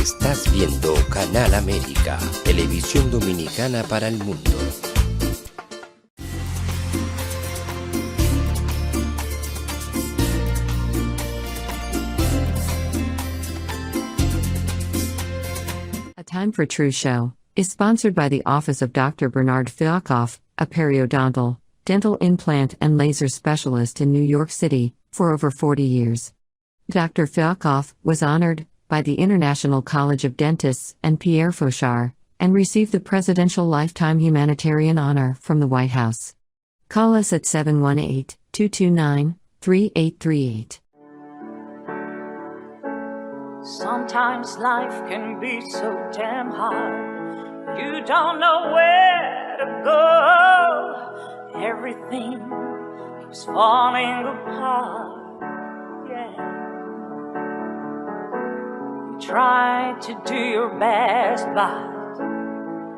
Estás viendo Canal América, televisión dominicana para el mundo. A Time for True show is sponsored by the Office of Dr. Bernard Fialkoff, a periodontal, dental implant and laser specialist in New York City, for over 40 years. Dr. Fialkoff was honored by the International College of Dentists and Pierre Fauchard, and received the Presidential Lifetime Humanitarian Honor from the White House. Call us at 718-229-3838. Sometimes life can be so damn hard, you don't know where to go. Everything keeps falling apart, yeah. You try to do your best, but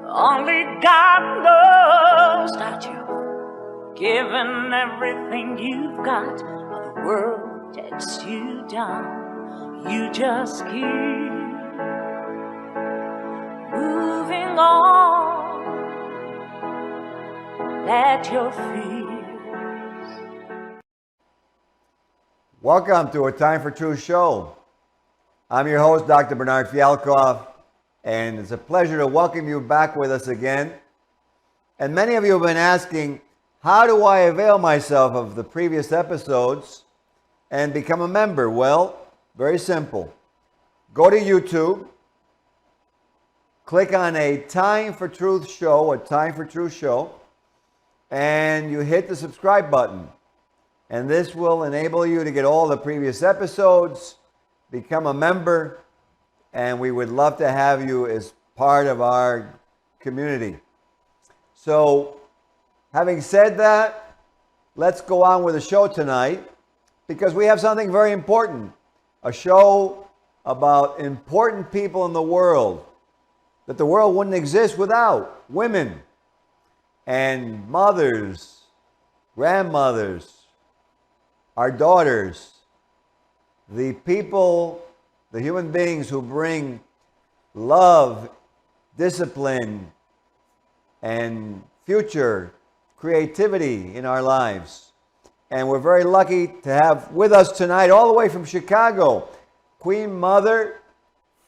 only God knows that you've given everything you've got, but the world takes you down. You just keep moving on. Let your fears. Welcome to A Time for True show. I'm your host, Dr. Bernard Fialkoff, and it's a pleasure to welcome you back with us again. And many of you have been asking, how do I avail myself of the previous episodes and become a member? Well, very simple. Go to YouTube, click on A Time for Truth show, A Time for Truth show, and you hit the subscribe button. And this will enable you to get all the previous episodes, become a member, and we would love to have you as part of our community. So, having said that, let's go on with the show tonight, because we have something very important. A show about important people in the world that the world wouldn't exist without. Women and mothers, grandmothers, our daughters, the people, the human beings who bring love, discipline, and future creativity in our lives. And we're very lucky to have with us tonight, all the way from Chicago, Queen Mother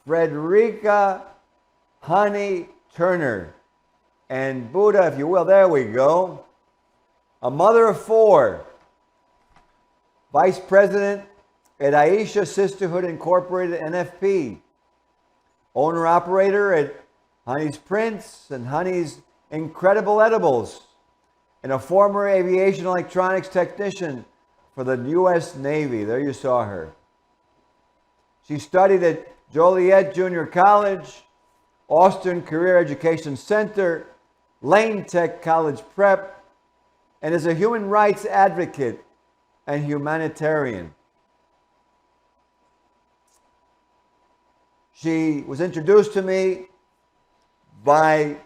Friedrica Honey Turner. And Buddha, if you will, there we go. A mother of four, Vice President at Aisha Sisterhood Incorporated, NFP, owner-operator at Honey's Prints and Honey's Incredible Edibles, and a former aviation electronics technician for the U.S. Navy. There you saw her. She studied at Joliet Junior College, Austin Career Education Center, Lane Tech College Prep, and is a human rights advocate and humanitarian. She was introduced to me by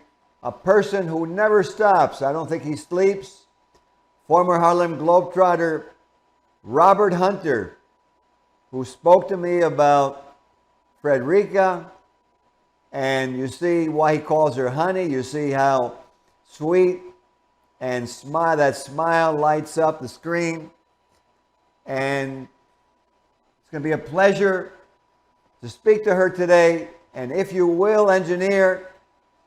a person who never stops. I don't think he sleeps. Former Harlem Globetrotter Robert Hunter, who spoke to me about Friedrica. And you see why he calls her honey. You see how sweet and that smile lights up the screen. And it's going to be a pleasure to speak to her today. And if you will, engineer,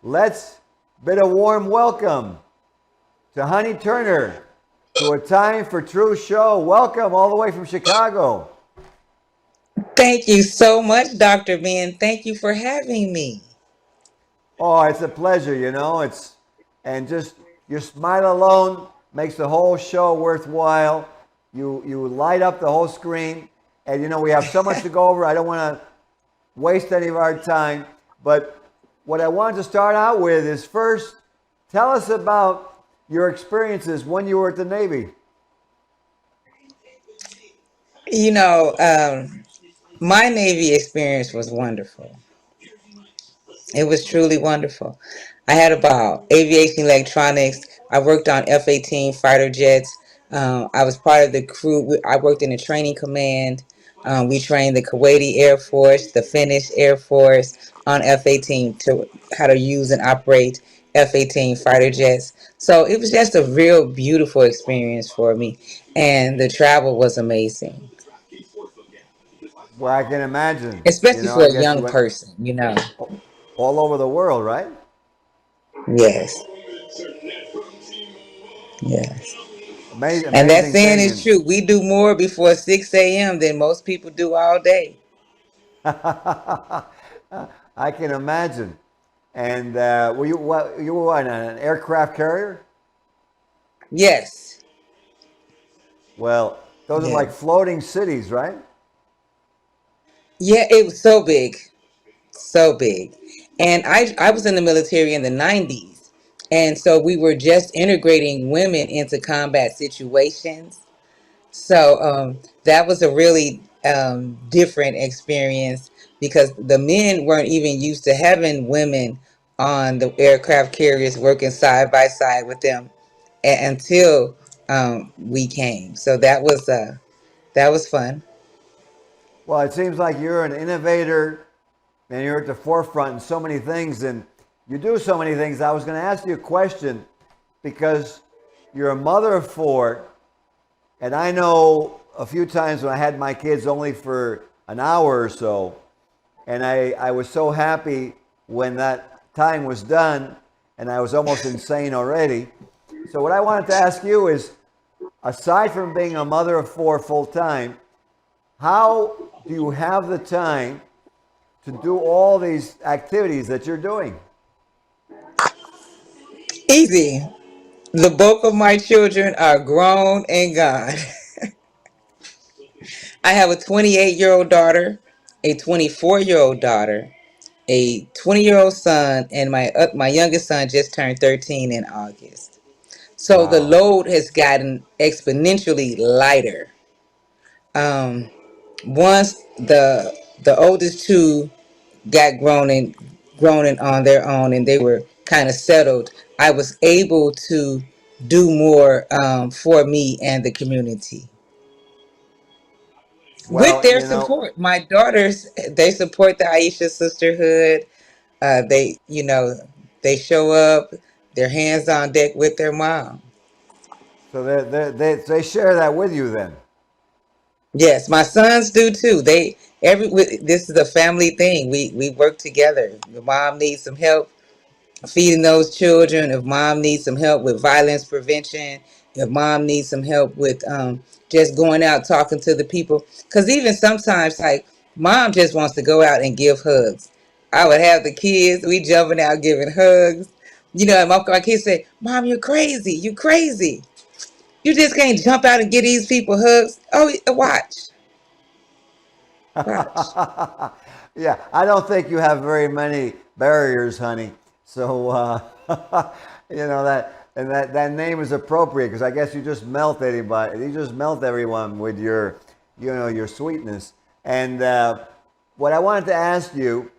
let's bid a warm welcome to Honey Turner to A Time for True show. Welcome all the way from Chicago. Thank you so much, Dr. Ben. Thank you for having me. Oh, it's a pleasure, and just your smile alone makes the whole show worthwhile. You light up the whole screen, and we have so much to go over. I don't want to waste any of our time, but what I wanted to start out with is first, tell us about your experiences when you were at the Navy. My Navy experience was wonderful. It was truly wonderful. I had about aviation electronics. I worked on F-18 fighter jets. I was part of the crew. I worked in the training command We trained the Kuwaiti Air Force, the Finnish Air Force on F-18 to how to use and operate F-18 fighter jets. So it was just a real beautiful experience for me, and the travel was amazing, Well, I can imagine. especially for I a guess you young went person. all over the world, right? Yes, yes. Amazing, And that amazing saying thing. is true. We do more before 6 a.m. than most people do all day. I can imagine. And were you what? You were what, an aircraft carrier? Yes, Well, those are like yes. floating cities, right? Yeah, it was so big. So big. And I was in the military in the 90s. And so we were just integrating women into combat situations. So that was a really different experience because the men weren't even used to having women on the aircraft carriers working side by side with them until we came. So that was fun. Well, it seems like you're an innovator and you're at the forefront in so many things, and you do so many things. I was going to ask you a question because you're a mother of four, and I know a few times when I had my kids only for an hour or so, and I was so happy when that time was done, and I was almost insane already. So, what I wanted to ask you is, aside from being a mother of four full time, how do you have the time to do all these activities that you're doing? Easy. The bulk of my children are grown and gone. I have a 28-year-old daughter, a 24-year-old daughter, a 20-year-old son, and my youngest son just turned 13 in August. So the Wow. load has gotten exponentially lighter. Um, Once the oldest two got grown and on their own, and they were kind of settled, I was able to do more for me and the community with Well, their support. My daughters, they support the Aisha Sisterhood. They show up, their hands on deck with their mom. so they share that with you then. Yes, my sons do too. This is a family thing. We work together. The mom needs some help feeding those children. If mom needs some help with violence prevention, if mom needs some help with just going out talking to the people, because even sometimes like mom just wants to go out and give hugs. I would have the kids, we jumping out giving hugs. And my kids say, "Mom, you're crazy. You crazy. You just can't jump out and give these people hugs." Oh, watch. Yeah, I don't think you have very many barriers, honey. So that name is appropriate because I guess you just melt anybody. You just melt everyone with your sweetness. And what I wanted to ask you.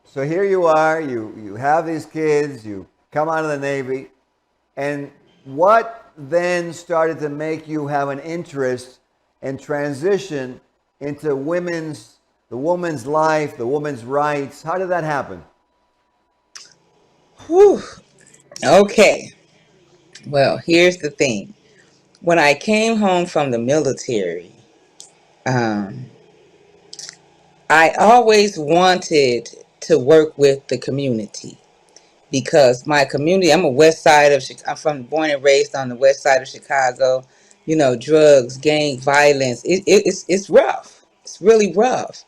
So here you are. You have these kids. You come out of the Navy, and what then started to make you have an interest and transition into the woman's life, the woman's rights? How did that happen? Whew. Okay. Well, here's the thing. When I came home from the military, um, I always wanted to work with the community because my community, I'm a west side of I'm from born and raised on the west side of Chicago. Drugs, gang violence. It's rough. It's really rough.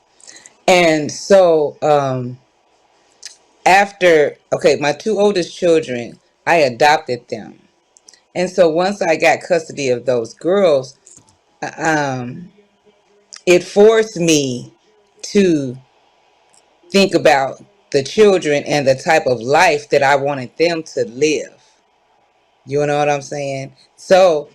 And so my two oldest children, I adopted them. And so once I got custody of those girls, um, it forced me to think about the children and the type of life that I wanted them to live. You know what I'm saying? So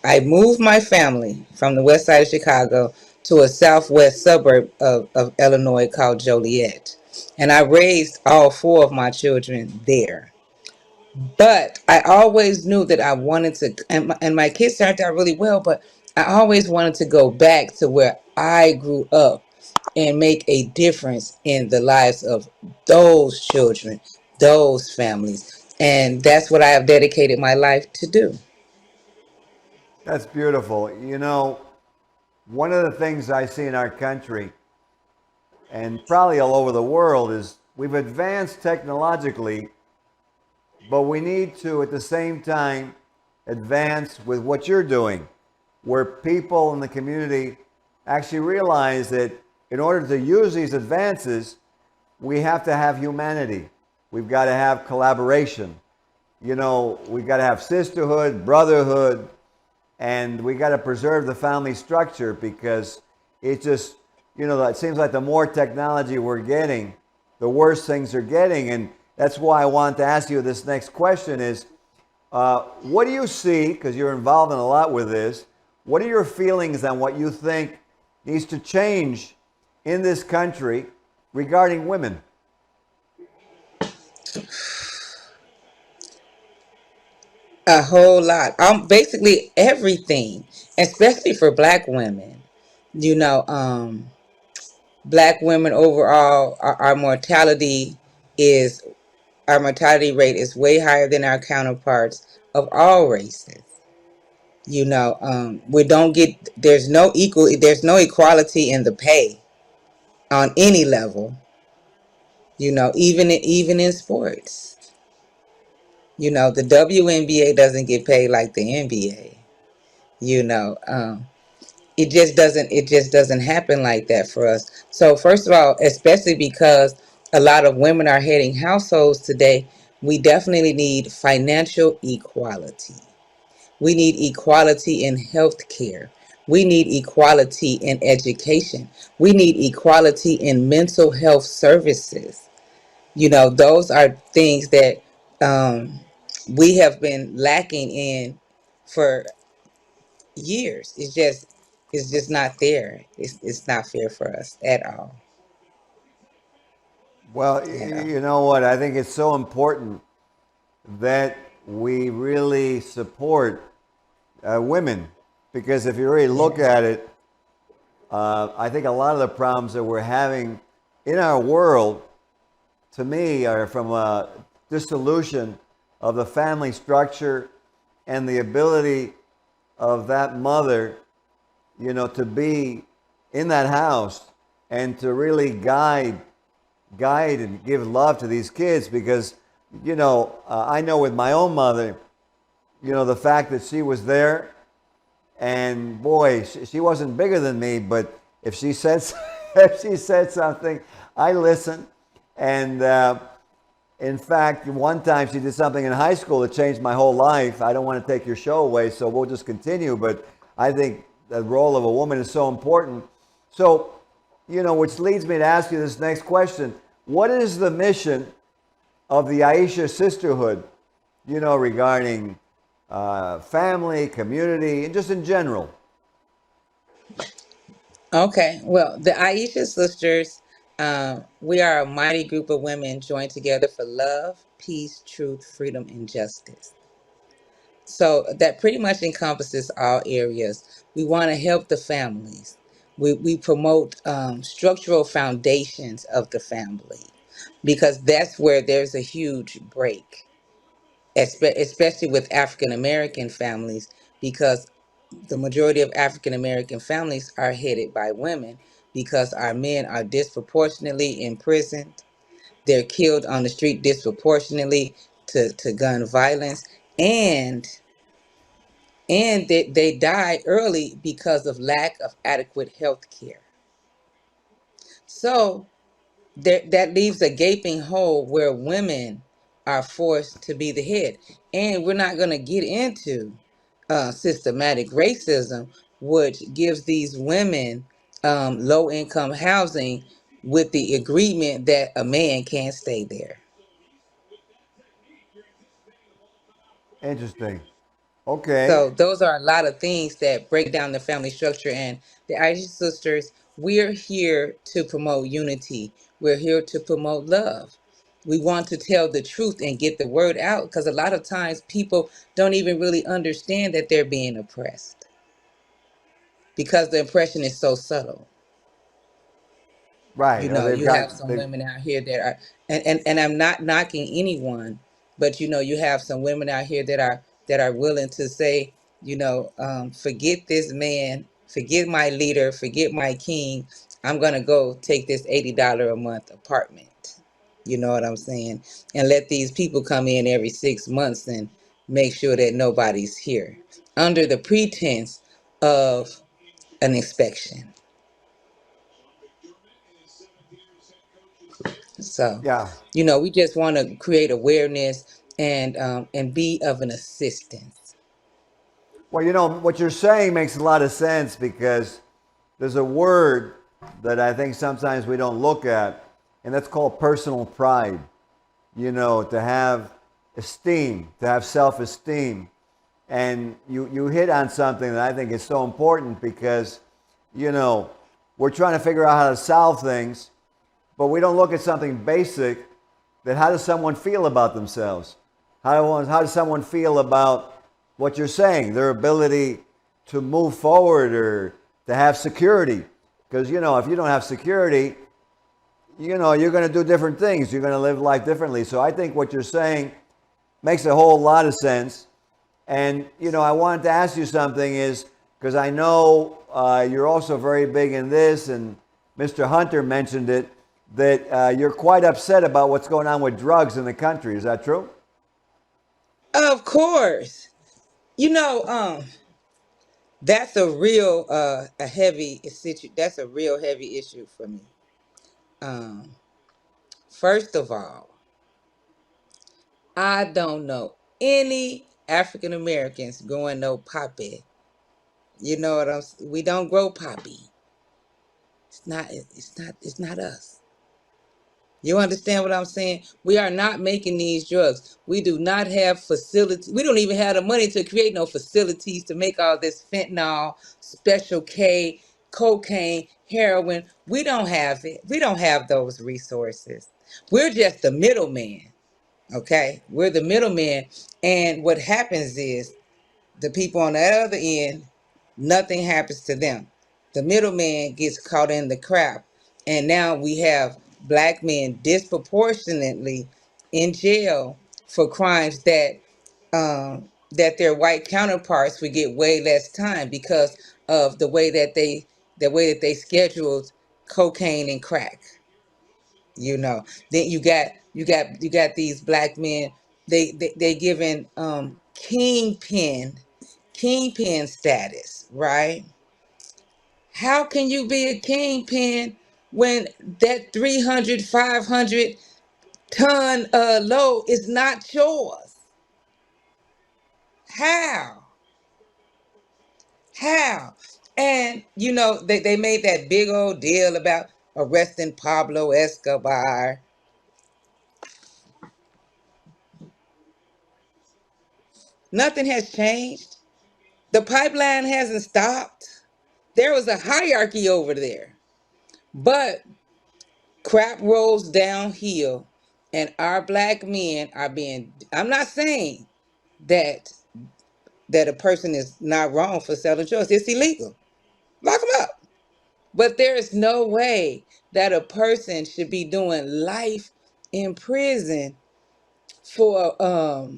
I moved my family from the west side of Chicago to a southwest suburb of Illinois called Joliet. And I raised all four of my children there. But I always knew that I wanted to, and my kids turned out really well, but I always wanted to go back to where I grew up and make a difference in the lives of those children, those families. And that's what I have dedicated my life to do. That's beautiful. You know, one of the things I see in our country and probably all over the world is we've advanced technologically, but we need to at the same time advance with what you're doing, where people in the community actually realize that in order to use these advances, we have to have humanity. We've got to have collaboration. You know, we've got to have sisterhood, brotherhood, and we got to preserve the family structure because it just, you know, it seems like the more technology we're getting, the worse things are getting. And that's why I want to ask you this next question is, what do you see, because you're involved in a lot with this, what are your feelings on what you think needs to change in this country regarding women? A whole lot. Basically everything, especially for black women. You know, black women overall, is our mortality rate is way higher than our counterparts of all races. You know, we don't get there's no equality in the pay on any level. You know, even in sports. You know, the WNBA doesn't get paid like the NBA. You know, it just doesn't happen like that for us. So first of all, especially because a lot of women are heading households today, we definitely need financial equality. We need equality in health care. We need equality in education. We need equality in mental health services. You know, those are things that um, we have been lacking in for years. It's just not there. It's not fair for us at all. Well, At all. you know what? I think it's so important that we really support women because if you really look Yes. at it, I think a lot of the problems that we're having in our world, to me, are from a dissolution of the family structure and the ability of that mother, you know, to be in that house and to really guide and give love to these kids because, you know, I know with my own mother, you know, the fact that she was there and boy, she wasn't bigger than me, but if she said if she said something, I listened. And in fact, one time she did something in high school that changed my whole life. I don't want to take your show away, so we'll just continue. But I think the role of a woman is so important. So, you know, which leads me to ask you this next question. What is the mission of the Aisha Sisterhood, you know, regarding family, community, and just in general? Okay. Well, the Aisha sisters, we are a mighty group of women joined together for love, peace, truth, freedom, and justice. So that pretty much encompasses all areas. We want to help the families. We promote structural foundations of the family because that's where there's a huge break, especially with African American families, because the majority of African American families are headed by women because our men are disproportionately imprisoned. They're killed on the street disproportionately to gun violence. And they die early because of lack of adequate health care. So that leaves a gaping hole where women are forced to be the head. And we're not going to get into systematic racism, which gives these women low income housing with the agreement that a man can't stay there. Interesting. Okay. So those are a lot of things that break down the family structure. And the Irish sisters, we're here to promote unity. We're here to promote love. We want to tell the truth and get the word out because a lot of times people don't even really understand that they're being oppressed. because the impression is so subtle. Right. You Or know, they've you have got some they women out here that are, and I'm not knocking anyone, but you know, you have some women out here that are willing to say, you know, forget this man, forget my leader, forget my king. I'm gonna go take this $80 a month apartment. You know what I'm saying? And let these people come in every 6 months and make sure that nobody's here under the pretense of an inspection. So, yeah. you know, we just want to create awareness and be of an assistance. Well, you know, what you're saying makes a lot of sense because there's a word that I think sometimes we don't look at, and that's called personal pride. You know, to have esteem, to have self-esteem. And you hit on something that I think is so important because, you know, we're trying to figure out how to solve things, but we don't look at something basic, that how does someone feel about themselves? How does someone feel about what you're saying, their ability to move forward or to have security? Because, you know, if you don't have security, you know, you're going to do different things. You're going to live life differently. So I think what you're saying makes a whole lot of sense. And, you know, I wanted to ask you something is, because I know you're also very big in this, and Mr. Hunter mentioned it, that you're quite upset about what's going on with drugs in the country. Is that true? Of course. You know, that's a real a heavy that's a real heavy issue for me. Um, First of all, I don't know any African Americans growing no poppy. You know what we don't grow poppy. It's not us. You understand what I'm saying? We are not making these drugs. We do not have facilities. We don't even have the money to create no facilities to make all this fentanyl, special K, cocaine, heroin. We don't have it. We don't have those resources. We're just the middleman. Okay? We're the middleman. And what happens is the people on the other end, nothing happens to them. The middleman gets caught in the crap. And now we have black men disproportionately in jail for crimes that their white counterparts would get way less time because of the way that they scheduled cocaine and crack. You know, then you got these black men. They given kingpin status, right? How can you be a kingpin when that 300, 500 ton load is not yours? How? How? And you know, they made that big old deal about arresting Pablo Escobar. Nothing has changed. The pipeline hasn't stopped. There was a hierarchy over there. But crap rolls downhill, and our black men are being, I'm not saying that a person is not wrong for selling drugs. It's illegal. Lock them up. But there is no way that a person should be doing life in prison for a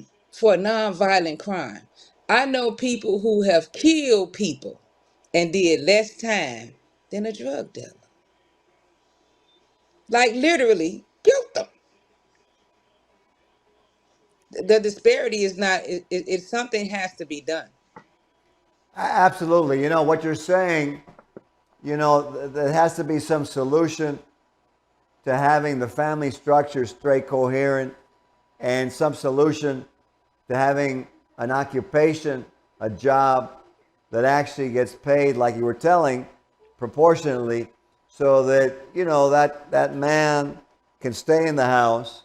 nonviolent crime. I know people who have killed people and did less time than a drug dealer. Like literally killed them. The disparity is not. Something has to be done. Absolutely. You know, what you're saying, you know, there has to be some solution to having the family structure straight coherent and some solution to having an occupation, a job that actually gets paid, like you were telling, proportionately, so that, you know, that man can stay in the house,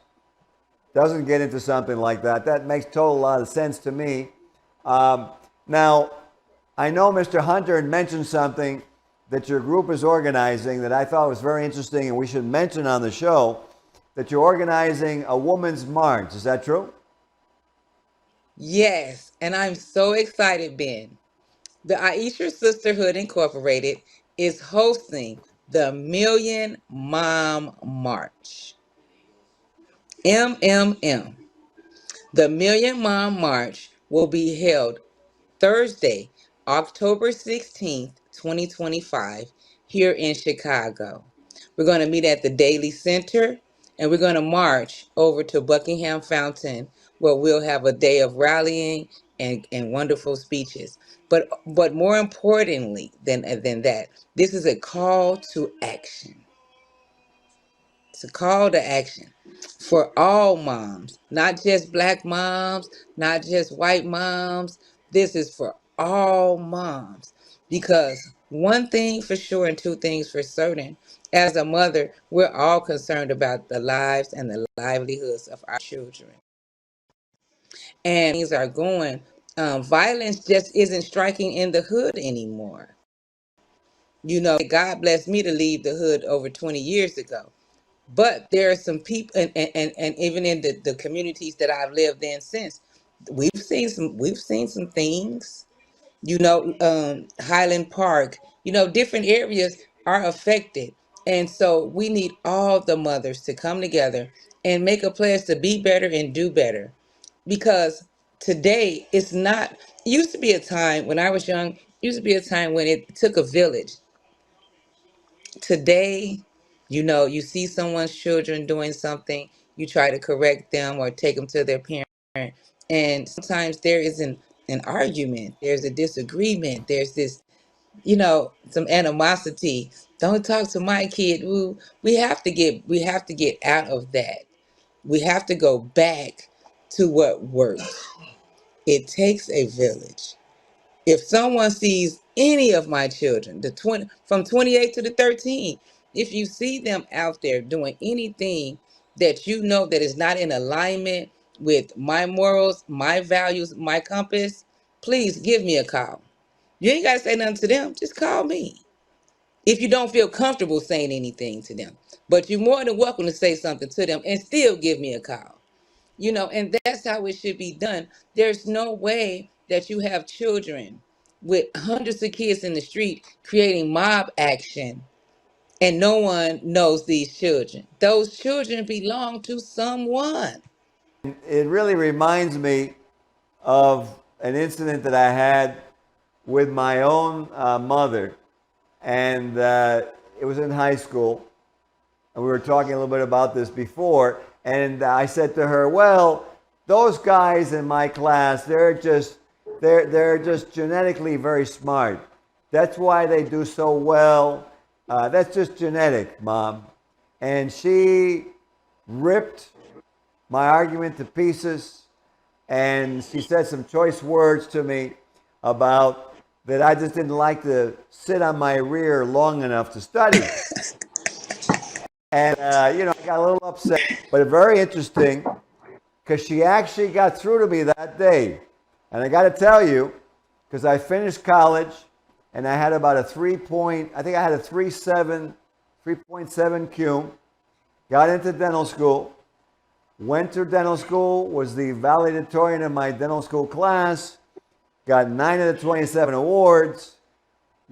doesn't get into something like that. That makes total lot of sense to me. Now, I know Mr. Hunter had mentioned something that your group is organizing that I thought was very interesting and we should mention on the show, that you're organizing a women's march. Is that true? Yes, and I'm so excited, Ben. The Aisha Sisterhood Incorporated is hosting the Million Mom March. MMM. The Million Mom March will be held Thursday, October 16th, 2025, here in Chicago. We're going to meet at the Daily Center and we're going to march over to Buckingham Fountain where we'll have a day of rallying and wonderful speeches. But more importantly than that, this is a call to action. It's a call to action for all moms, not just black moms, not just white moms. This is for all moms because one thing for sure and two things for certain. As a mother, we're all concerned about the lives and the livelihoods of our children. And things are going, violence just isn't striking in the hood anymore. You know, God blessed me to leave the hood over 20 years ago. But there are some people, and even in the communities that I've lived in since, we've seen some things. Highland Park, different areas are affected, and so we need all the mothers to come together and make a pledge to be better and do better. Because today it's not. Used to be a time when I was young. Used to be a time when it took a village. Today, you see someone's children doing something, you try to correct them or take them to their parent, and sometimes there is an argument, there's a disagreement, there's this, some animosity. Don't talk to my kid. Ooh, we have to get out of that. We have to go back to what works. It takes a village. If someone sees any of my children, the 20 from 28 to the 13, if you see them out there doing anything that you know that is not in alignment with my morals, my values, my compass, please give me a call. You ain't got to say nothing to them. Just call me. If you don't feel comfortable saying anything to them, but you're more than welcome to say something to them and still give me a call. And that's how it should be done. There's no way that you have children with hundreds of kids in the street creating mob action and no one knows these children. Those children belong to someone. It really reminds me of an incident that I had with my own mother, and it was in high school, and we were talking a little bit about this before, and I said to her, well, those guys in my class, they're just genetically very smart. That's why they do so well. That's just genetic, Mom. And she ripped my argument to pieces, and she said some choice words to me about that I just didn't like to sit on my rear long enough to study. And, I got a little upset, but very interesting because she actually got through to me that day. And I got to tell you, because I finished college and I had about a 3.7 Q, got into dental school, went to dental school, was the valedictorian of my dental school class, got 9 of the 27 awards,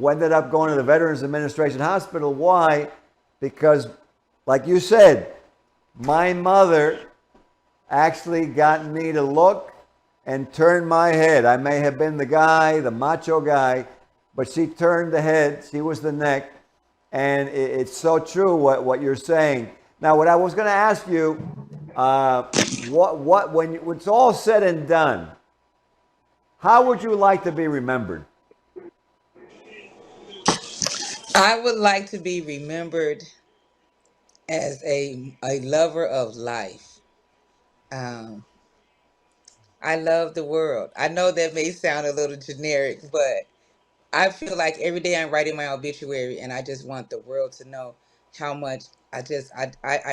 ended up going to the Veterans Administration Hospital. Why? Because, like you said, my mother actually got me to look and turn my head. I may have been the guy, the macho guy, but she turned the head, she was the neck, and it's so true what you're saying. Now, what I was going to ask you, when it's all said and done, how would you like to be remembered? I would like to be remembered as a lover of life. Um, I love the world. I know that may sound a little generic, but I feel like every day I'm writing my obituary and I just want the world to know how much I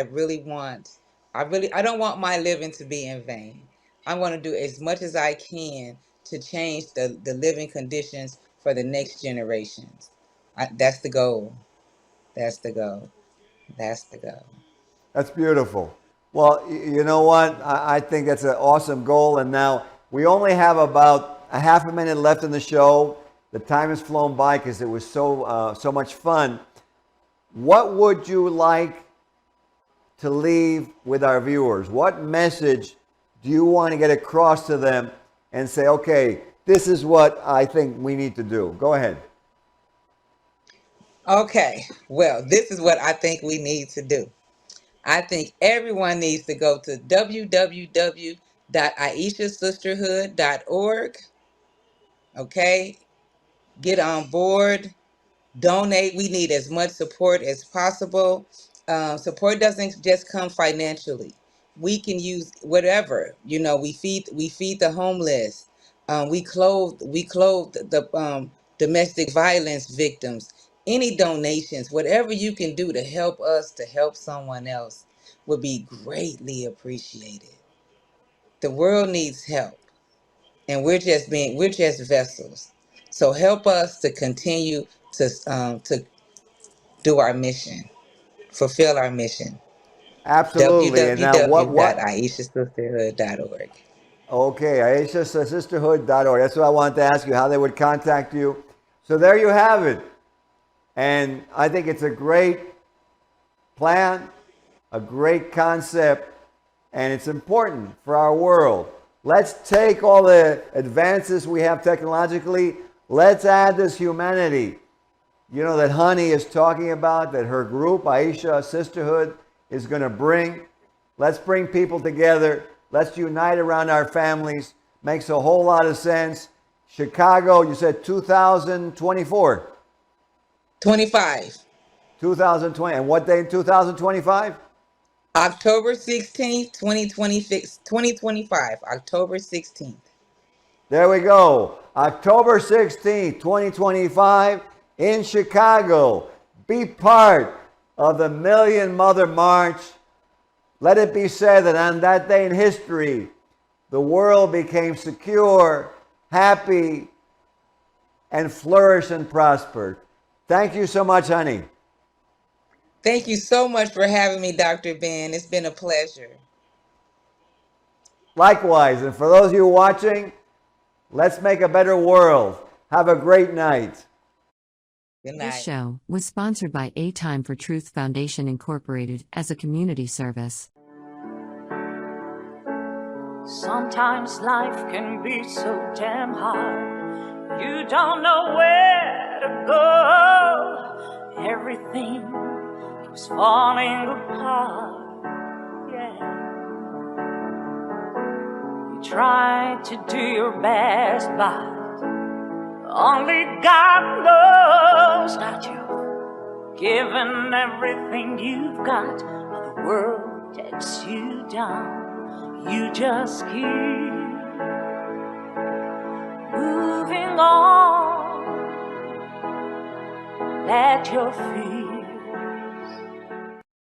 really want. I don't want my living to be in vain. I want to do as much as I can to change the living conditions for the next generations. That's the goal. That's the goal. That's the goal. That's beautiful. Well, you know what? I think that's an awesome goal. And now we only have about a half a minute left in the show. The time has flown by because it was so much fun. What would you like to leave with our viewers? What message do you want to get across to them and say, okay, this is what I think we need to do? Go ahead. Okay, well, this is what I think we need to do. I think everyone needs to go to www.aishasisterhood.org. Okay, get on board, donate. We need as much support as possible. Support doesn't just come financially. We can use whatever. We feed the homeless. We clothe the domestic violence victims. Any donations, whatever you can do to help us to help someone else, would be greatly appreciated. The world needs help, and we're just vessels. So help us to continue to do our mission, fulfill our mission. Absolutely. And now what? www.aishasisterhood.org. Okay, Aisha Sisterhood.org. That's what I wanted to ask you, how they would contact you. So there you have it. And I think it's a great plan, a great concept, and it's important for our world. Let's take all the advances we have technologically, let's add this humanity, that Honey is talking about, that her group, Aisha Sisterhood, is going to bring. Let's bring people together. Let's unite around our families. Makes a whole lot of sense. Chicago, you said 2024? 25. 2020. And what day in 2025? October 16th, 2025. October 16th. There we go. October 16th, 2025 in Chicago. Be part of the Million Mother March. Let it be said that on that day in history, the world became secure, happy, and flourished and prospered. Thank you so much, honey. Thank you so much for having me, Dr. Ben. It's been a pleasure. Likewise, and for those of you watching, let's make a better world. Have a great night. Good night. This show was sponsored by A Time for Truth Foundation Incorporated as a community service. Sometimes life can be so damn hard. You don't know where to go. Everything keeps falling apart. Yeah. You try to do your best, but only God knows that you've given everything you've got, but the world takes you down. You just keep moving on. Let your feet